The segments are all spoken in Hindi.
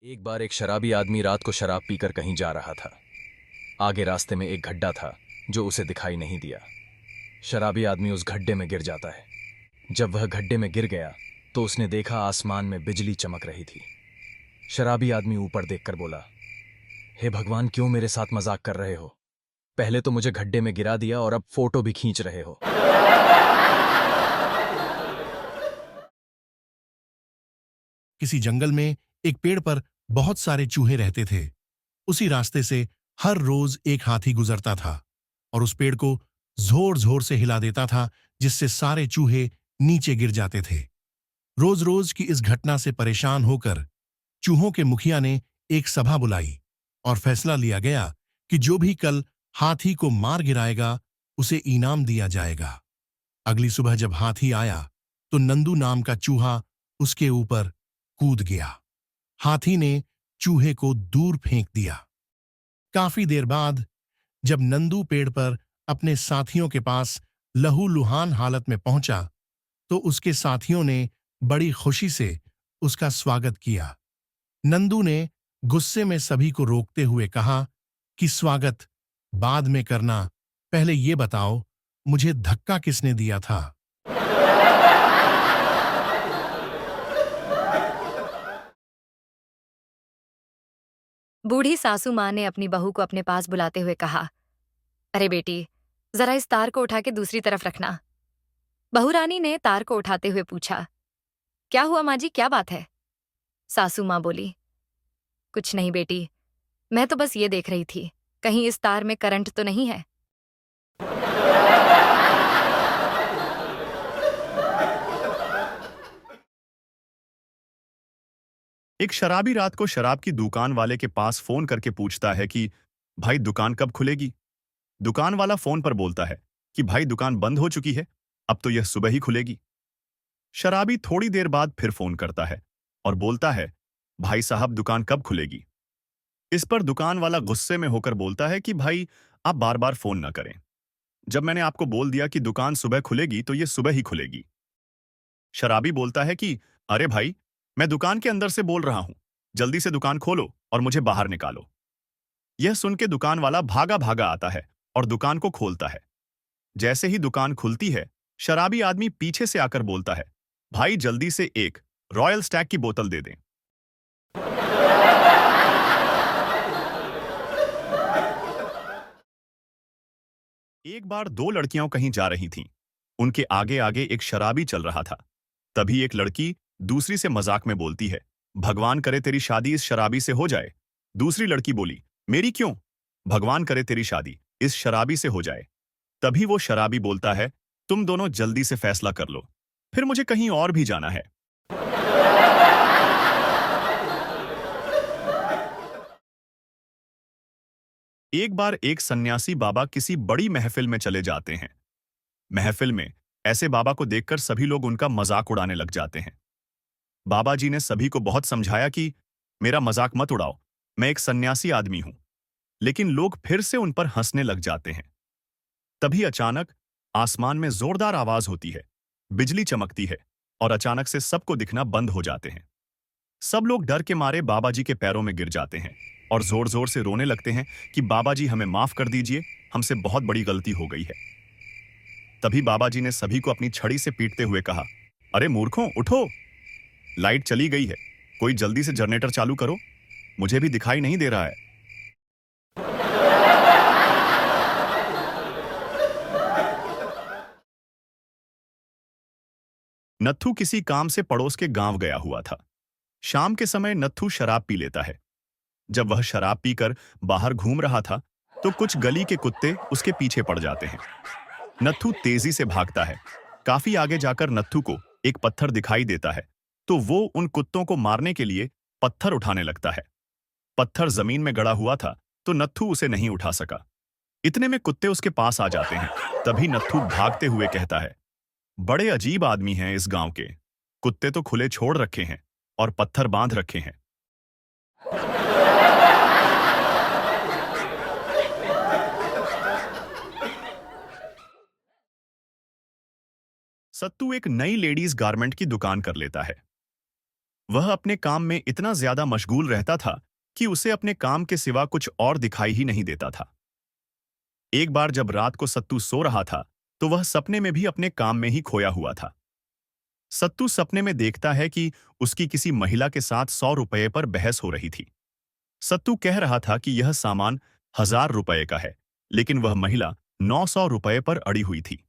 एक बार एक शराबी आदमी रात को शराब पीकर कहीं जा रहा था। आगे रास्ते में एक गड्ढा था जो उसे दिखाई नहीं दिया। शराबी आदमी उस गड्ढे में गिर जाता है। जब वह गड्ढे में गिर गया तो उसने देखा आसमान में बिजली चमक रही थी। शराबी आदमी ऊपर देखकर बोला, हे भगवान, क्यों मेरे साथ मजाक कर रहे हो? पहले तो मुझे गड्ढे में गिरा दिया और अब फोटो भी खींच रहे हो। किसी जंगल में एक पेड़ पर बहुत सारे चूहे रहते थे। उसी रास्ते से हर रोज एक हाथी गुजरता था और उस पेड़ को जोर जोर से हिला देता था, जिससे सारे चूहे नीचे गिर जाते थे। रोज रोज की इस घटना से परेशान होकर चूहों के मुखिया ने एक सभा बुलाई और फैसला लिया गया कि जो भी कल हाथी को मार गिराएगा उसे इनाम दिया जाएगा। अगली सुबह जब हाथी आया तो नंदू नाम का चूहा उसके ऊपर कूद गया। हाथी ने चूहे को दूर फेंक दिया। काफी देर बाद जब नंदू पेड़ पर अपने साथियों के पास लहूलुहान हालत में पहुंचा तो उसके साथियों ने बड़ी खुशी से उसका स्वागत किया। नंदू ने गुस्से में सभी को रोकते हुए कहा कि स्वागत बाद में करना, पहले ये बताओ मुझे धक्का किसने दिया था। बूढ़ी सासू माँ ने अपनी बहू को अपने पास बुलाते हुए कहा, अरे बेटी, जरा इस तार को उठा के दूसरी तरफ रखना। बहू रानी ने तार को उठाते हुए पूछा, क्या हुआ माँ जी, क्या बात है? सासू माँ बोली, कुछ नहीं बेटी, मैं तो बस ये देख रही थी, कहीं इस तार में करंट तो नहीं है। एक शराबी रात को शराब की दुकान वाले के पास फोन करके पूछता है कि भाई दुकान कब खुलेगी। दुकान वाला फोन पर बोलता है कि भाई दुकान बंद हो चुकी है, अब तो यह सुबह ही खुलेगी। शराबी थोड़ी देर बाद फिर फोन करता है और बोलता है, भाई साहब दुकान कब खुलेगी। इस पर दुकान वाला गुस्से में होकर बोलता है कि भाई आप बार बार फोन ना करें, जब मैंने आपको बोल दिया कि दुकान सुबह खुलेगी तो यह सुबह ही खुलेगी। शराबी बोलता है कि अरे भाई, मैं दुकान के अंदर से बोल रहा हूं, जल्दी से दुकान खोलो और मुझे बाहर निकालो। यह सुन के दुकान वाला भागा भागा आता है और दुकान को खोलता है। जैसे ही दुकान खुलती है, शराबी आदमी पीछे से आकर बोलता है, भाई जल्दी से एक रॉयल स्टैग की बोतल दे दें। एक बार दो लड़कियां कहीं जा रही थीं। उनके आगे आगे एक शराबी चल रहा था। तभी एक लड़की दूसरी से मजाक में बोलती है, भगवान करे तेरी शादी इस शराबी से हो जाए। दूसरी लड़की बोली, मेरी क्यों? भगवान करे तेरी शादी इस शराबी से हो जाए। तभी वो शराबी बोलता है, तुम दोनों जल्दी से फैसला कर लो, फिर मुझे कहीं और भी जाना है। एक बार एक सन्यासी बाबा किसी बड़ी महफिल में चले जाते हैं। महफिल में ऐसे बाबा को देखकर सभी लोग उनका मजाक उड़ाने लग जाते हैं। बाबा जी ने सभी को बहुत समझाया कि मेरा मजाक मत उड़ाओ, मैं एक सन्यासी आदमी हूं। लेकिन लोग फिर से उन पर हंसने लग जाते हैं। तभी अचानक आसमान में जोरदार आवाज होती है, बिजली चमकती है और अचानक से सबको दिखना बंद हो जाते हैं। सब लोग डर के मारे बाबा जी के पैरों में गिर जाते हैं और जोर जोर से रोने लगते हैं कि बाबा जी हमें माफ कर दीजिए, हमसे बहुत बड़ी गलती हो गई है। तभी बाबा जी ने सभी को अपनी छड़ी से पीटते हुए कहा, अरे मूर्खों, उठो, लाइट चली गई है, कोई जल्दी से जनरेटर चालू करो, मुझे भी दिखाई नहीं दे रहा है। नत्थू किसी काम से पड़ोस के गांव गया हुआ था। शाम के समय नत्थू शराब पी लेता है। जब वह शराब पीकर बाहर घूम रहा था तो कुछ गली के कुत्ते उसके पीछे पड़ जाते हैं। नत्थू तेजी से भागता है। काफी आगे जाकर नत्थू को एक पत्थर दिखाई देता है तो वो उन कुत्तों को मारने के लिए पत्थर उठाने लगता है। पत्थर जमीन में गड़ा हुआ था तो नत्थू उसे नहीं उठा सका। इतने में कुत्ते उसके पास आ जाते हैं। तभी नत्थू भागते हुए कहता है, बड़े अजीब आदमी हैं इस गांव के, कुत्ते तो खुले छोड़ रखे हैं और पत्थर बांध रखे हैं। सत्तू एक नई लेडीज गारमेंट की दुकान कर लेता है। वह अपने काम में इतना ज्यादा मशगूल रहता था कि उसे अपने काम के सिवा कुछ और दिखाई ही नहीं देता था। एक बार जब रात को सत्तू सो रहा था तो वह सपने में भी अपने काम में ही खोया हुआ था। सत्तू सपने में देखता है कि उसकी किसी महिला के साथ 100 रुपये पर बहस हो रही थी। सत्तू कह रहा था कि यह सामान 1000 रुपये का है, लेकिन वह महिला 900 रुपये पर अड़ी हुई थी।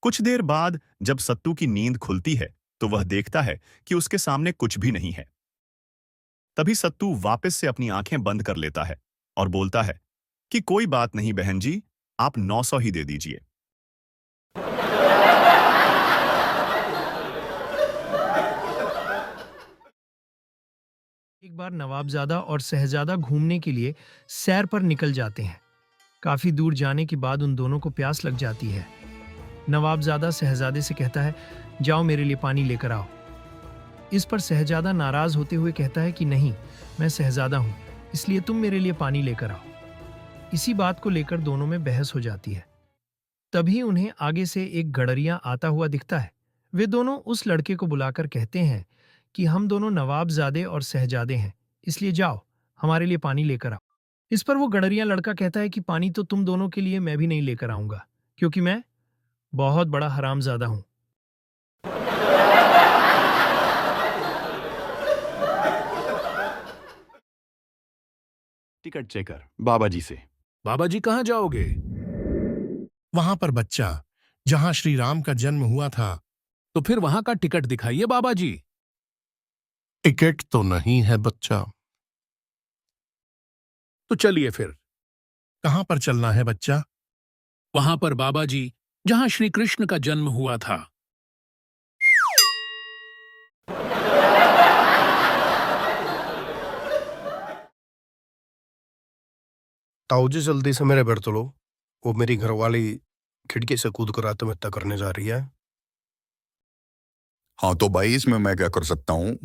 कुछ देर बाद जब सत्तू की नींद खुलती है तो वह देखता है कि उसके सामने कुछ भी नहीं है। तभी सत्तू वापस से अपनी आंखें बंद कर लेता है और बोलता है कि कोई बात नहीं बहन जी, आप 900 ही दे दीजिए। एक बार नवाबजादा और शहजादा घूमने के लिए सैर पर निकल जाते हैं। काफी दूर जाने के बाद उन दोनों को प्यास लग जाती है। नवाबजादा शहजादे से कहता है, जाओ मेरे लिए पानी लेकर आओ। इस पर शहजादा नाराज होते हुए कहता है कि नहीं, मैं शहजादा हूं, इसलिए तुम मेरे लिए पानी लेकर आओ। इसी बात को लेकर दोनों में बहस हो जाती है। तभी उन्हें आगे से एक गडरिया आता हुआ दिखता है। वे दोनों उस लड़के को बुलाकर कहते हैं कि हम दोनों नवाबजादे और शहजादे हैं, इसलिए जाओ हमारे लिए पानी लेकर आओ। इस पर वो गडरिया लड़का कहता है कि पानी तो तुम दोनों के लिए मैं भी नहीं लेकर आऊंगा, क्योंकि मैं बहुत बड़ा हरामजादा हूं। टिकट चेकर बाबा जी से। बाबा जी कहाँ जाओगे? वहां पर बच्चा जहां श्री राम का जन्म हुआ था। तो फिर वहां का टिकट दिखाइए बाबा जी। टिकट तो नहीं है बच्चा। तो चलिए फिर। कहां पर चलना है बच्चा? वहां पर बाबा जी जहां श्री कृष्ण का जन्म हुआ था। ताऊ जी जल्दी से मेरे बेड लो, वो मेरी घरवाली खिड़की से कूद कर आत्महत्या करने जा रही है। हाँ तो भाई इसमें मैं क्या कर सकता हूँ?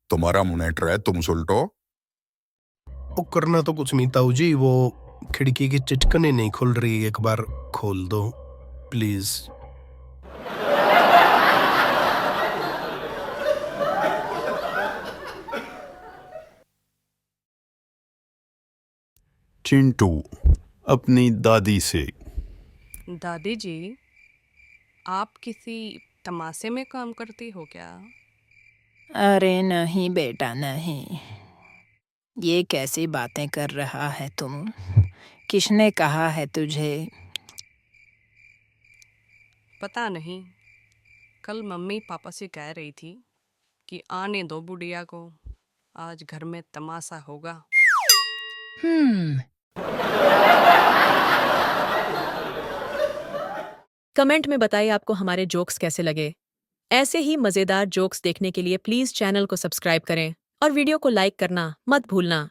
तुम्हारा मुनेटर है, तुम सुलटो। वो करना तो कुछ नहीं ताऊ जी, वो खिड़की की चिटकनी नहीं खुल रही, एक बार खोल दो प्लीज। चिंटू अपनी दादी से। दादी जी, आप किसी तमाशे में काम करती हो क्या? अरे नहीं बेटा नहीं, ये कैसी बातें कर रहा है तुम? किसने कहा है तुझे? पता नहीं, कल मम्मी पापा से कह रही थी कि आने दो बुढ़िया को, आज घर में तमाशा होगा। कमेंट में बताइए आपको हमारे जोक्स कैसे लगे। ऐसे ही मज़ेदार जोक्स देखने के लिए प्लीज़ चैनल को सब्सक्राइब करें और वीडियो को लाइक करना मत भूलना।